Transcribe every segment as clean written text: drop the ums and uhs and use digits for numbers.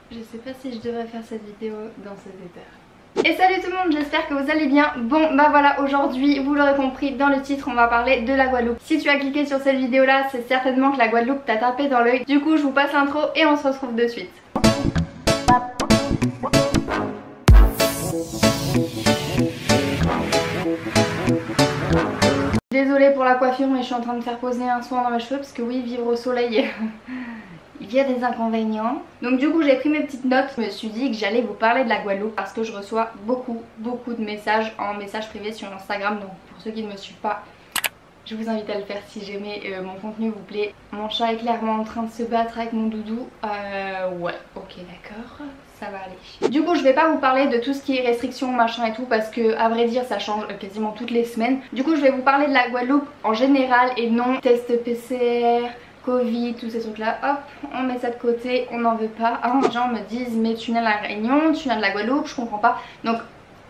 Je sais pas si je devrais faire cette vidéo dans cet état. Et salut tout le monde, j'espère que vous allez bien. Bon bah voilà, aujourd'hui vous l'aurez compris dans le titre, on va parler de la Guadeloupe. Si tu as cliqué sur cette vidéo là, c'est certainement que la Guadeloupe t'a tapé dans l'œil. Du coup je vous passe l'intro et on se retrouve de suite. Désolée pour la coiffure, mais je suis en train de faire poser un soin dans mes cheveux parce que oui, vivre au soleil il y a des inconvénients. Donc du coup j'ai pris mes petites notes. Je me suis dit que j'allais vous parler de la Guadeloupe parce que je reçois beaucoup de messages en message privé sur Instagram. Donc pour ceux qui ne me suivent pas, je vous invite à le faire si jamais mon contenu vous plaît. Mon chat est clairement en train de se battre avec mon doudou. Ouais, ok d'accord, ça va aller. Du coup je vais pas vous parler de tout ce qui est restrictions machin et tout parce que à vrai dire ça change quasiment toutes les semaines. Du coup je vais vous parler de la Guadeloupe en général et non test PCR, Covid, tous ces trucs là, hop, on met ça de côté, on n'en veut pas. Les gens me disent mais tu viens de la Réunion, tu viens de la Guadeloupe, je comprends pas. Donc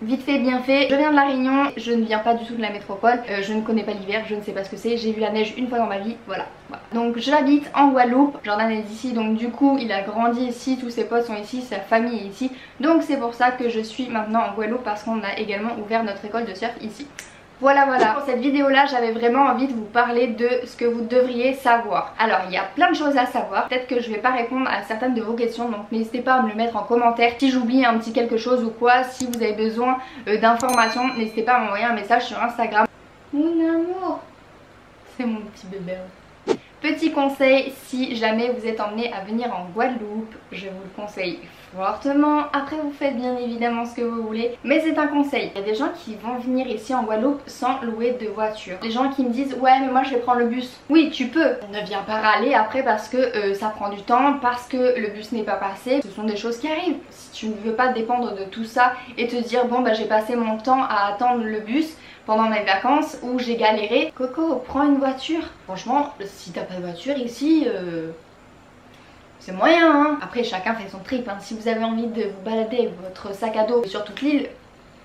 vite fait, bien fait, je viens de la Réunion, je ne viens pas du tout de la métropole, je ne connais pas l'hiver, je ne sais pas ce que c'est, j'ai vu la neige une fois dans ma vie, voilà. Donc j'habite en Guadeloupe, Jordan est d'ici, donc du coup il a grandi ici, tous ses potes sont ici, sa famille est ici. Donc c'est pour ça que je suis maintenant en Guadeloupe parce qu'on a également ouvert notre école de surf ici. Voilà. Pour cette vidéo là j'avais vraiment envie de vous parler de ce que vous devriez savoir. Alors il y a plein de choses à savoir. Peut-être que je vais pas répondre à certaines de vos questions, donc n'hésitez pas à me le mettre en commentaire. Si j'oublie un petit quelque chose ou quoi, si vous avez besoin d'informations, n'hésitez pas à m'envoyer un message sur Instagram. Mon amour, c'est mon petit bébé. Petit conseil, si jamais vous êtes emmené à venir en Guadeloupe, je vous le conseille fortement. Après vous faites bien évidemment ce que vous voulez, mais c'est un conseil. Il y a des gens qui vont venir ici en Guadeloupe sans louer de voiture. Des gens qui me disent ouais mais moi je vais prendre le bus. Oui tu peux, ne viens pas râler après parce que ça prend du temps, parce que le bus n'est pas passé. Ce sont des choses qui arrivent. Si tu ne veux pas dépendre de tout ça et te dire bon bah j'ai passé mon temps à attendre le bus pendant mes vacances où j'ai galéré. Coco, prends une voiture. Franchement, si t'as pas de voiture ici, c'est moyen hein. Après chacun fait son trip hein. Si vous avez envie de vous balader avec votre sac à dos sur toute l'île,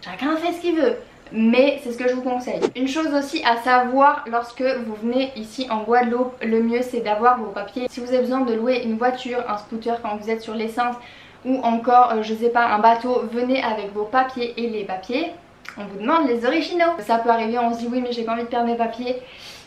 chacun fait ce qu'il veut. Mais c'est ce que je vous conseille. Une chose aussi à savoir lorsque vous venez ici en Guadeloupe, le mieux c'est d'avoir vos papiers. Si vous avez besoin de louer une voiture, un scooter quand vous êtes sur l'essence ou encore je sais pas un bateau, venez avec vos papiers et les papiers. On vous demande les originaux. Ça peut arriver, on se dit oui mais j'ai pas envie de perdre mes papiers.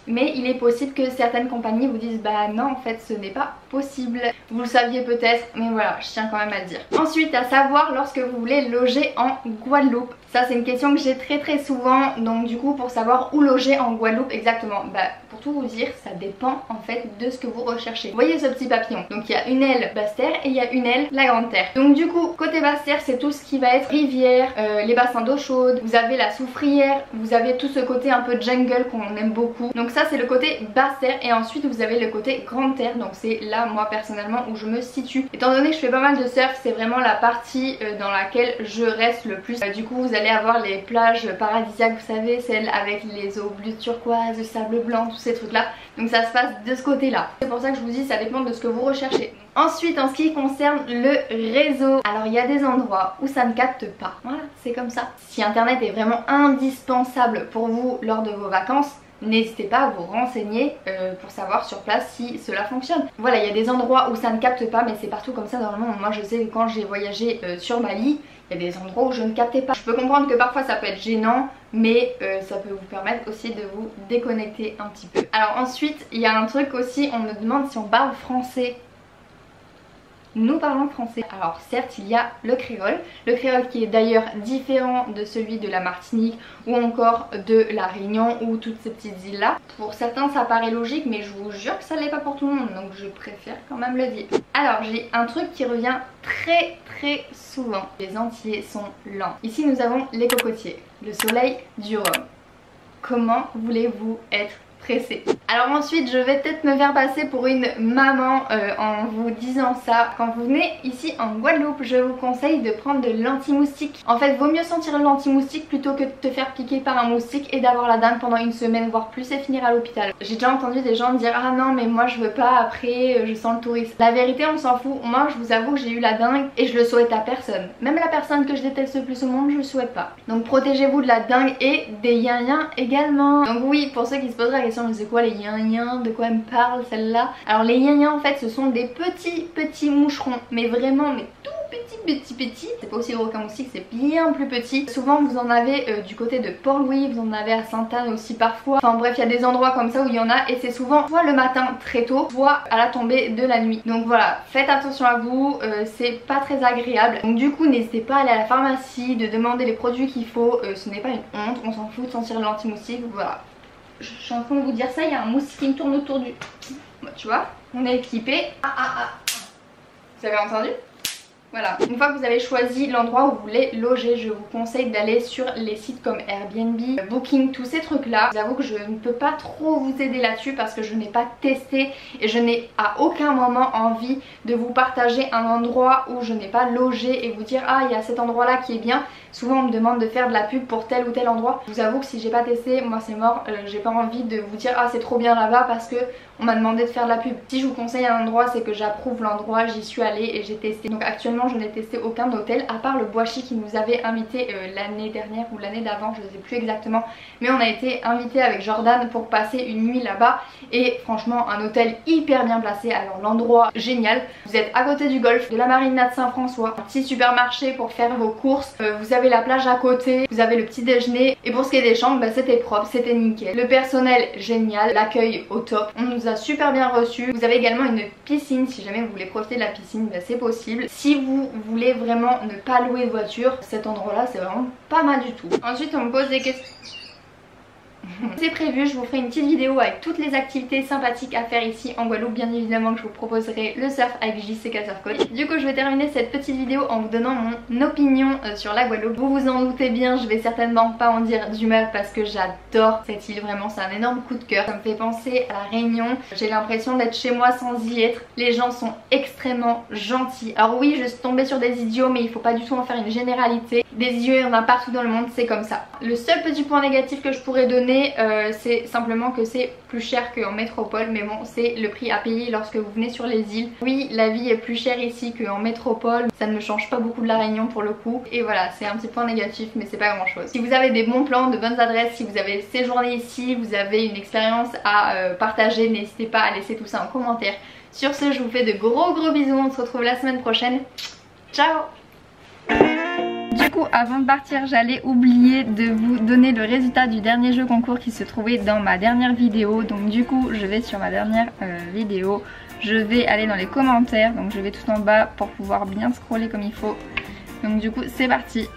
Mais il est possible que certaines compagnies vous disent bah non en fait ce n'est pas possible. Vous le saviez peut-être mais voilà je tiens quand même à le dire. Ensuite à savoir lorsque vous voulez loger en Guadeloupe. Ça c'est une question que j'ai très souvent. Donc du coup pour savoir où loger en Guadeloupe exactement, bah pour tout vous dire ça dépend en fait de ce que vous recherchez. Vous voyez ce petit papillon, donc il y a une aile Basse-Terre et il y a une aile la Grande-Terre. Donc du coup côté Basse-Terre c'est tout ce qui va être rivière, les bassins d'eau chaude, vous avez la soufrière, vous avez tout ce côté un peu jungle qu'on aime beaucoup. Donc ça c'est le côté Basse-Terre et ensuite vous avez le côté Grande-Terre. Donc c'est là moi personnellement où je me situe. Étant donné que je fais pas mal de surf, c'est vraiment la partie dans laquelle je reste le plus. Du coup vous allez avoir les plages paradisiaques, vous savez, celles avec les eaux bleues turquoise, le sable blanc, tous ces trucs là. Donc ça se passe de ce côté là. C'est pour ça que je vous dis ça dépend de ce que vous recherchez. Ensuite en ce qui concerne le réseau, alors il y a des endroits où ça ne capte pas. Voilà, c'est comme ça. Si internet est vraiment indispensable pour vous lors de vos vacances, n'hésitez pas à vous renseigner pour savoir sur place si cela fonctionne. Voilà, il y a des endroits où ça ne capte pas, mais c'est partout comme ça dans le monde. Moi je sais que quand j'ai voyagé sur Bali, il y a des endroits où je ne captais pas. Je peux comprendre que parfois ça peut être gênant, mais ça peut vous permettre aussi de vous déconnecter un petit peu. Alors ensuite, il y a un truc aussi, on me demande si on parle français. Nous parlons français. Alors certes il y a le créole qui est d'ailleurs différent de celui de la Martinique ou encore de la Réunion ou toutes ces petites îles là. Pour certains ça paraît logique mais je vous jure que ça l'est pas pour tout le monde, donc je préfère quand même le dire. Alors j'ai un truc qui revient très souvent, les Antillais sont lents. Ici nous avons les cocotiers, le soleil du Rhum. Comment voulez-vous être pressée? Alors ensuite je vais peut-être me faire passer pour une maman en vous disant ça. Quand vous venez ici en Guadeloupe, je vous conseille de prendre de l'anti-moustique. En fait vaut mieux sentir l'anti-moustique plutôt que de te faire piquer par un moustique et d'avoir la dingue pendant une semaine voire plus et finir à l'hôpital. J'ai déjà entendu des gens dire ah non mais moi je veux pas, après je sens le tourisme. La vérité on s'en fout. Moi je vous avoue que j'ai eu la dingue et je le souhaite à personne. Même la personne que je déteste le plus au monde je le souhaite pas. Donc protégez-vous de la dingue et des yin-yin également. Donc oui, pour ceux qui se poseraient la question mais c'est quoi les yin-yin, de quoi elle me parle celle-là? Alors les yin-yin en fait ce sont des petits moucherons, mais vraiment mais tout petit. C'est pas aussi gros qu'un moustique, c'est bien plus petit. Souvent vous en avez du côté de Port-Louis, vous en avez à Sainte-Anne aussi parfois. Enfin bref, il y a des endroits comme ça où il y en a et c'est souvent soit le matin très tôt, soit à la tombée de la nuit. Donc voilà, faites attention à vous, c'est pas très agréable. Donc du coup n'hésitez pas à aller à la pharmacie, de demander les produits qu'il faut, ce n'est pas une honte, on s'en fout de sentir l'anti-moustique, voilà. Je suis en train de vous dire ça, il y a un moustique qui me tourne autour du... Bon, tu vois, on est équipé. Vous avez entendu? Voilà, une fois que vous avez choisi l'endroit où vous voulez loger, je vous conseille d'aller sur les sites comme Airbnb, Booking, tous ces trucs là. J'avoue que je ne peux pas trop vous aider là-dessus parce que je n'ai pas testé et je n'ai à aucun moment envie de vous partager un endroit où je n'ai pas logé et vous dire ah il y a cet endroit là qui est bien. Souvent on me demande de faire de la pub pour tel ou tel endroit. Je vous avoue que si j'ai pas testé, moi c'est mort, j'ai pas envie de vous dire ah c'est trop bien là-bas parce que on m'a demandé de faire de la pub. Si je vous conseille un endroit, c'est que j'approuve l'endroit, j'y suis allée et j'ai testé. Donc actuellement je n'ai testé aucun hôtel à part le Bois Chic qui nous avait invité l'année dernière ou l'année d'avant, je ne sais plus exactement. Mais on a été invité avec Jordan pour passer une nuit là-bas et franchement un hôtel hyper bien placé. Alors l'endroit génial, vous êtes à côté du golfe, de la marina de Saint-François, un petit supermarché pour faire vos courses, vous avez la plage à côté, vous avez le petit déjeuner et pour ce qui est des chambres, bah, c'était propre, c'était nickel. Le personnel génial, l'accueil au top, on nous a super bien reçus. Vous avez également une piscine, si jamais vous voulez profiter de la piscine, bah, c'est possible. Si vous voulez vraiment ne pas louer de voiture, cet endroit là c'est vraiment pas mal du tout. Ensuite on me pose des questions. C'est prévu, je vous ferai une petite vidéo avec toutes les activités sympathiques à faire ici en Guadeloupe. Bien évidemment que je vous proposerai le surf avec JCK Surf Coach. Du coup je vais terminer cette petite vidéo en vous donnant mon opinion sur la Guadeloupe. Vous vous en doutez bien, je vais certainement pas en dire du mal parce que j'adore cette île, vraiment c'est un énorme coup de cœur. Ça me fait penser à la Réunion, j'ai l'impression d'être chez moi sans y être. Les gens sont extrêmement gentils. Alors oui je suis tombée sur des idiots mais il faut pas du tout en faire une généralité. Des idiots il y en a partout dans le monde, c'est comme ça. Le seul petit point négatif que je pourrais donner c'est simplement que c'est plus cher qu'en métropole, mais bon c'est le prix à payer lorsque vous venez sur les îles. Oui la vie est plus chère ici qu'en métropole, ça ne me change pas beaucoup de la Réunion pour le coup et voilà c'est un petit point négatif mais c'est pas grand chose. Si vous avez des bons plans, de bonnes adresses, si vous avez séjourné ici, vous avez une expérience à partager, n'hésitez pas à laisser tout ça en commentaire. Sur ce je vous fais de gros bisous, on se retrouve la semaine prochaine, ciao. Du coup avant de partir j'allais oublier de vous donner le résultat du dernier jeu concours qui se trouvait dans ma dernière vidéo. Donc du coup je vais sur ma dernière vidéo, je vais aller dans les commentaires, donc je vais tout en bas pour pouvoir bien scroller comme il faut. Donc du coup c'est parti.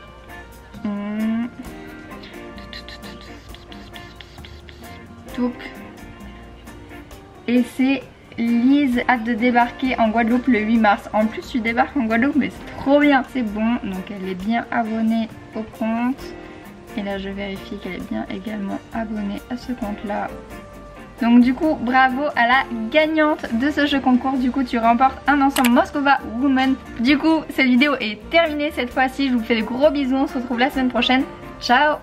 Et c'est Lise, hâte de débarquer en Guadeloupe le 8 mars. En plus tu débarques en Guadeloupe mais c'est trop bien. C'est bon, donc elle est bien abonnée au compte. Et là je vérifie qu'elle est bien également abonnée à ce compte là. Donc du coup bravo à la gagnante de ce jeu concours. Du coup tu remportes un ensemble Moskova Woman. Du coup cette vidéo est terminée cette fois-ci. Je vous fais de gros bisous, on se retrouve la semaine prochaine. Ciao.